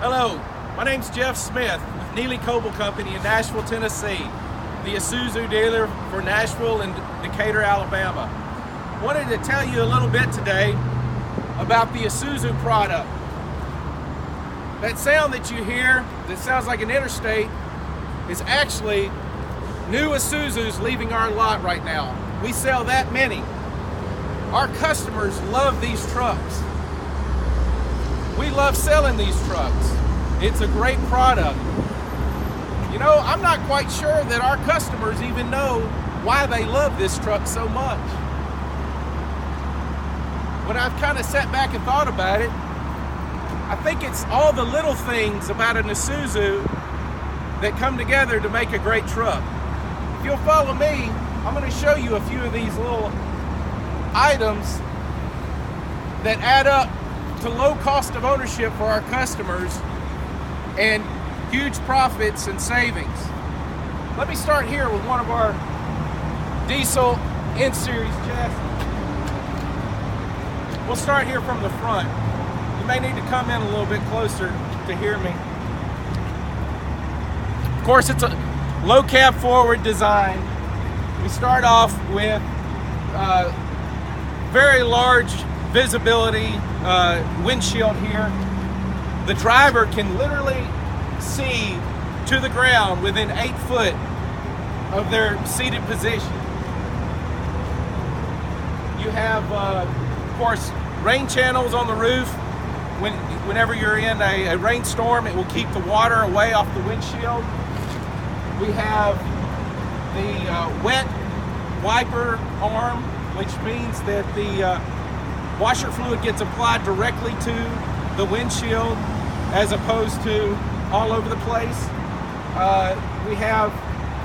Hello, my name's Jeff Smith with Neely Coble Company in Nashville, Tennessee, the Isuzu dealer for Nashville and Decatur, Alabama. Wanted to tell you a little bit today about the Isuzu product. That sound that you hear that sounds like an interstate is actually new Isuzus leaving our lot right now. We sell that many. Our customers love these trucks. We love selling these trucks. It's a great product. You know, I'm not quite sure that our customers even know why they love this truck so much. When I've kind of sat back and thought about it, I think it's all the little things about an Isuzu that come together to make a great truck. If you'll follow me, I'm going to show you a few of these little items that add up to low cost of ownership for our customers and huge profits and savings. Let me start here with one of our diesel N-Series chassis. We'll start here from the front. You may need to come in a little bit closer to hear me. Of course, it's a low cab forward design. We start off with very large visibility windshield here. The driver can literally see to the ground within 8 foot of their seated position. You have, of course, rain channels on the roof. Whenever you're in a rainstorm, it will keep the water away off the windshield. We have the wet wiper arm, which means that the washer fluid gets applied directly to the windshield as opposed to all over the place. We have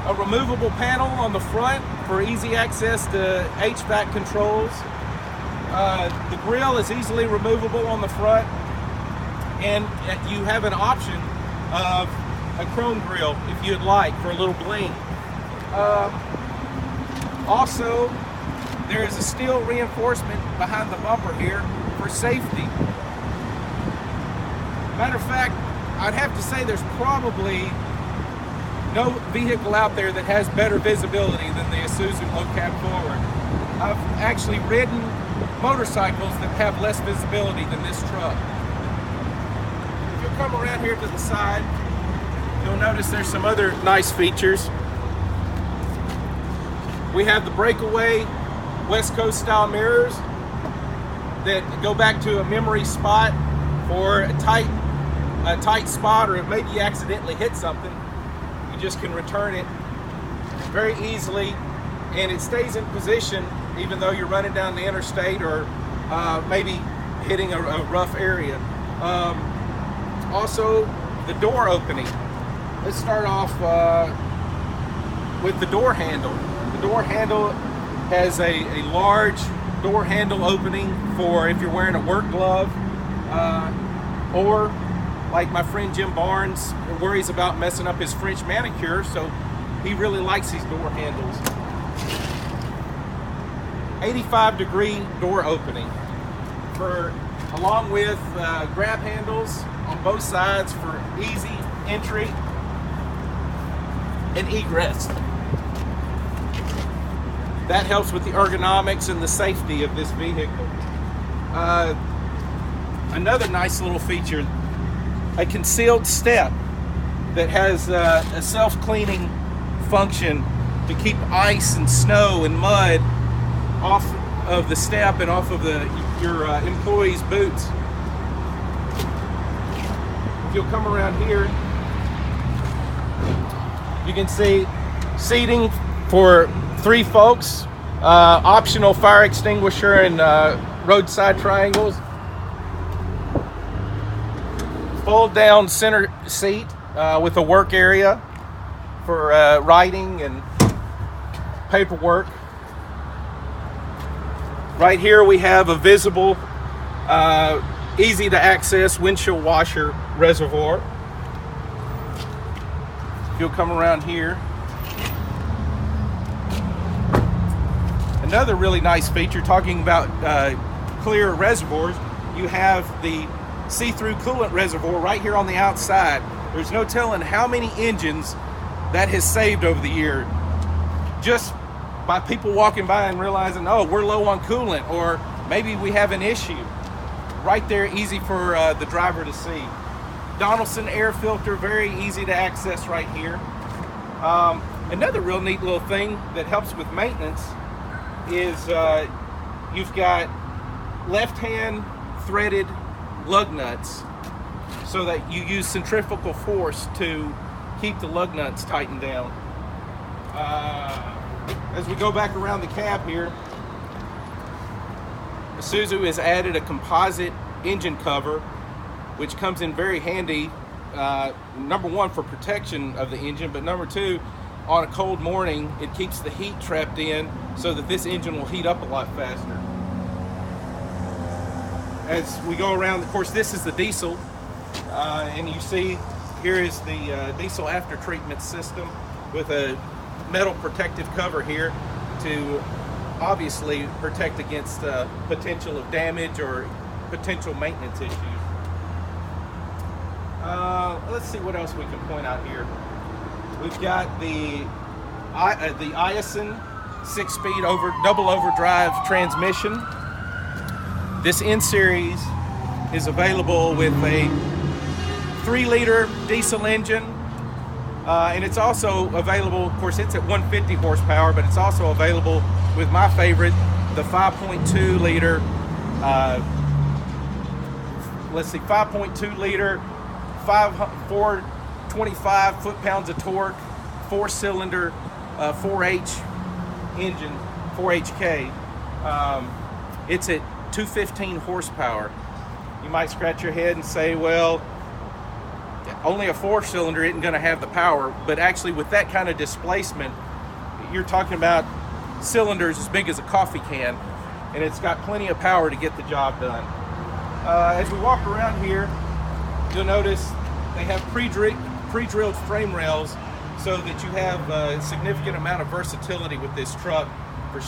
a removable panel on the front for easy access to HVAC controls. The grill is easily removable on the front, and you have an option of a chrome grill if you'd like for a little bling. Also, there is a steel reinforcement behind the bumper here for safety. Matter of fact, I'd have to say there's probably no vehicle out there that has better visibility than the Isuzu low cab forward. I've actually ridden motorcycles that have less visibility than this truck. If you'll come around here to the side, you'll notice there's some other nice features. We have the breakaway West Coast style mirrors that go back to a memory spot for a tight spot, or maybe you accidentally hit something. You just can return it very easily, and it stays in position even though you're running down the interstate or maybe hitting a rough area. Also, the door opening. Let's start off with the door handle. The door handle has a large door handle opening for if you're wearing a work glove, or like my friend Jim Barnes worries about messing up his French manicure, so he really likes these door handles. 85-degree door opening, along with grab handles on both sides for easy entry and egress. That helps with the ergonomics and the safety of this vehicle. Another nice little feature, a concealed step that has a self-cleaning function to keep ice and snow and mud off of the step and off of your employees' boots. If you'll come around here, you can see seating for 3 folks, optional fire extinguisher and roadside triangles. Fold down center seat with a work area for writing and paperwork. Right here we have a visible, easy to access windshield washer reservoir. If you'll come around here. Another really nice feature, talking about clear reservoirs, you have the see-through coolant reservoir right here on the outside. There's no telling how many engines that has saved over the year, just by people walking by and realizing, oh, we're low on coolant, or maybe we have an issue. Right there, easy for the driver to see. Donaldson air filter, very easy to access right here. Another real neat little thing that helps with maintenance is you've got left-hand threaded lug nuts, so that you use centrifugal force to keep the lug nuts tightened down. As we go back around the cab here, Isuzu has added a composite engine cover, which comes in very handy, number one, for protection of the engine, but number two, on a cold morning, it keeps the heat trapped in so that this engine will heat up a lot faster. As we go around, of course, this is the diesel, and you see here is the diesel after treatment system with a metal protective cover here to obviously protect against potential of damage or potential maintenance issues. Let's see what else we can point out here. We've got the Iacin 6-speed double overdrive transmission. This N-Series is available with a 3-liter diesel engine, and it's also available, of course, it's at 150 horsepower, but it's also available with my favorite, the 5.2 liter, 5.2 liter, 425 foot-pounds of torque, 4-cylinder, 4H engine, 4HK. It's at 215 horsepower. You might scratch your head and say, well, only a 4-cylinder isn't going to have the power, but actually with that kind of displacement, you're talking about cylinders as big as a coffee can, and it's got plenty of power to get the job done. As we walk around here, you'll notice they have pre-drilled frame rails so that you have a significant amount of versatility with this truck for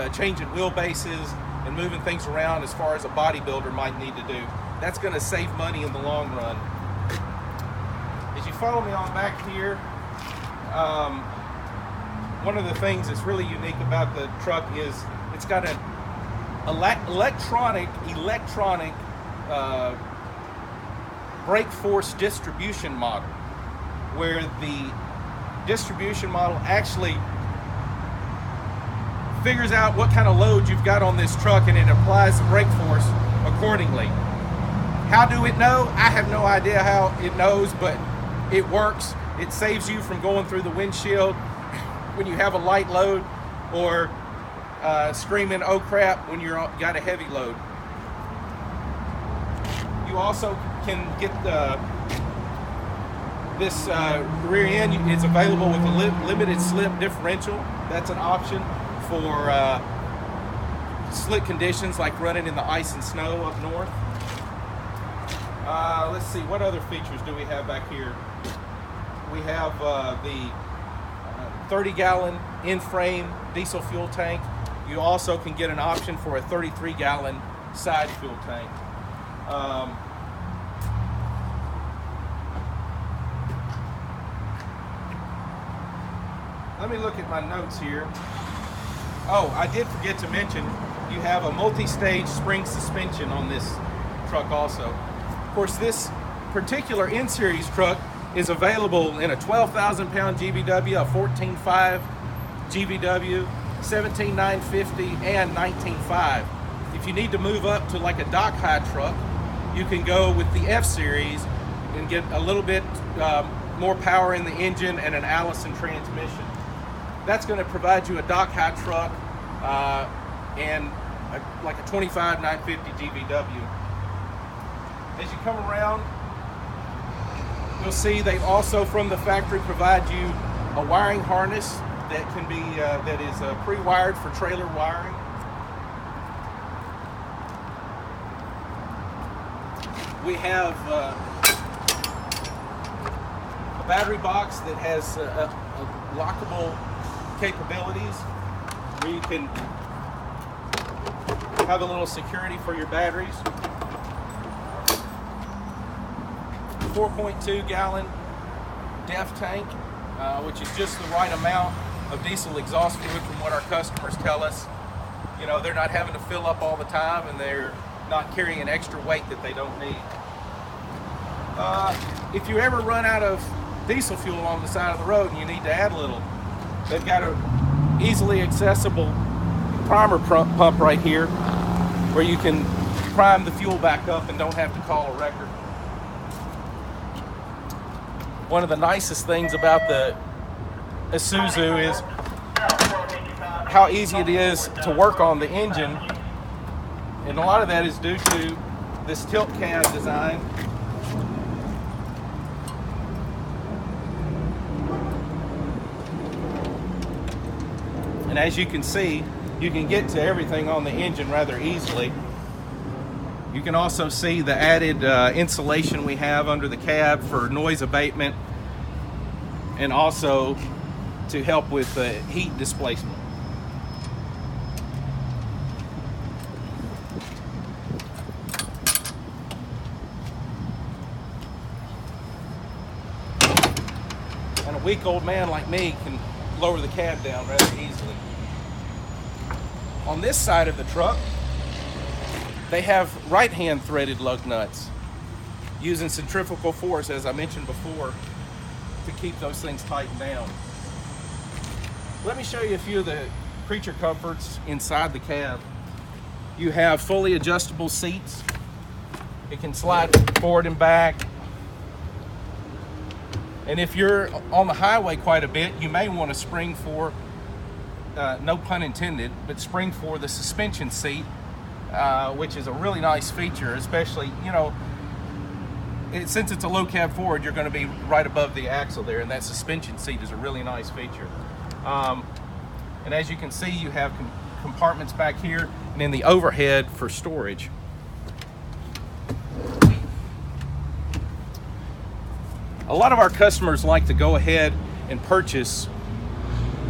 changing wheelbases and moving things around as far as a bodybuilder might need to do. That's going to save money in the long run. As you follow me on back here, one of the things that's really unique about the truck is it's got an electronic brake force distribution model, where the distribution model actually figures out what kind of load you've got on this truck, and it applies the brake force accordingly. How do it know? I have no idea how it knows, but it works. It saves you from going through the windshield when you have a light load, or screaming, oh crap, when you're got a heavy load. You also can get this rear end. It's available with a limited slip differential. That's an option for slick conditions like running in the ice and snow up north. Let's see, what other features do we have back here? We have the 30-gallon in-frame diesel fuel tank. You also can get an option for a 33-gallon side fuel tank. Let me look at my notes here. Oh, I did forget to mention, you have a multi-stage spring suspension on this truck also. Of course, this particular N-Series truck is available in a 12,000-pound GVW, a 14.5 GVW, 17950, and 19.5. If you need to move up to like a dock high truck, you can go with the F-Series and get a little bit more power in the engine and an Allison transmission. That's going to provide you a dock high truck and like a 25 950 GVW. As you come around, you'll see they also from the factory provide you a wiring harness that can be that is pre-wired for trailer wiring. We have a battery box that has lockable capabilities where you can have a little security for your batteries. 4.2 gallon DEF tank, which is just the right amount of diesel exhaust fluid from what our customers tell us. You know, they're not having to fill up all the time, and they're not carrying an extra weight that they don't need. If you ever run out of diesel fuel on the side of the road and you need to add a little, they've got an easily accessible primer pump right here where you can prime the fuel back up and don't have to call a wrecker. One of the nicest things about the Isuzu is how easy it is to work on the engine, and a lot of that is due to this tilt cab design. And as you can see, you can get to everything on the engine rather easily. You can also see the added insulation we have under the cab for noise abatement, and also to help with heat displacement. And a weak old man like me can lower the cab down rather easily. On this side of the truck, they have right-hand threaded lug nuts using centrifugal force, as I mentioned before, to keep those things tightened down. Let me show you a few of the creature comforts inside the cab. You have fully adjustable seats. It can slide forward and back. And if you're on the highway quite a bit, you may want to spring for, no pun intended, but spring for the suspension seat, which is a really nice feature, especially, you know, since it's a low cab Ford, you're going to be right above the axle there, and that suspension seat is a really nice feature. And as you can see, you have compartments back here, and then the overhead for storage. A lot of our customers like to go ahead and purchase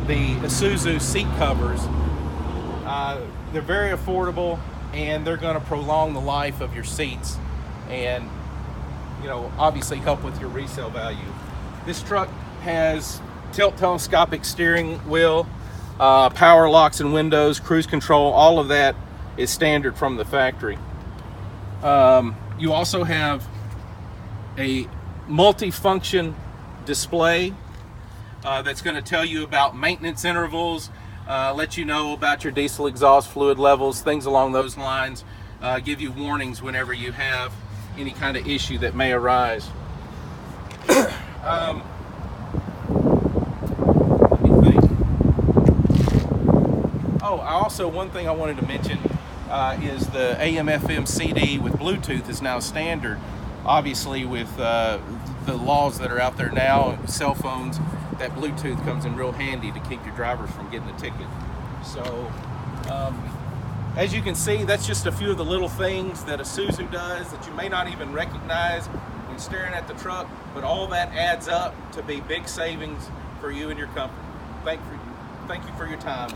the Isuzu seat covers. They're very affordable, and they're going to prolong the life of your seats, and, you know, obviously help with your resale value. This truck has tilt telescopic steering wheel, power locks and windows, cruise control. All of that is standard from the factory. You also have a multi-function display that's going to tell you about maintenance intervals, let you know about your diesel exhaust fluid levels, things along those lines, give you warnings whenever you have any kind of issue that may arise. Let me think. Oh, one thing I wanted to mention is the AM/FM CD with Bluetooth is now standard. Obviously, with the laws that are out there now, cell phones, that Bluetooth comes in real handy to keep your drivers from getting a ticket. So, as you can see, that's just a few of the little things that Isuzu does that you may not even recognize when staring at the truck, but all that adds up to be big savings for you and your company. Thank you for your time.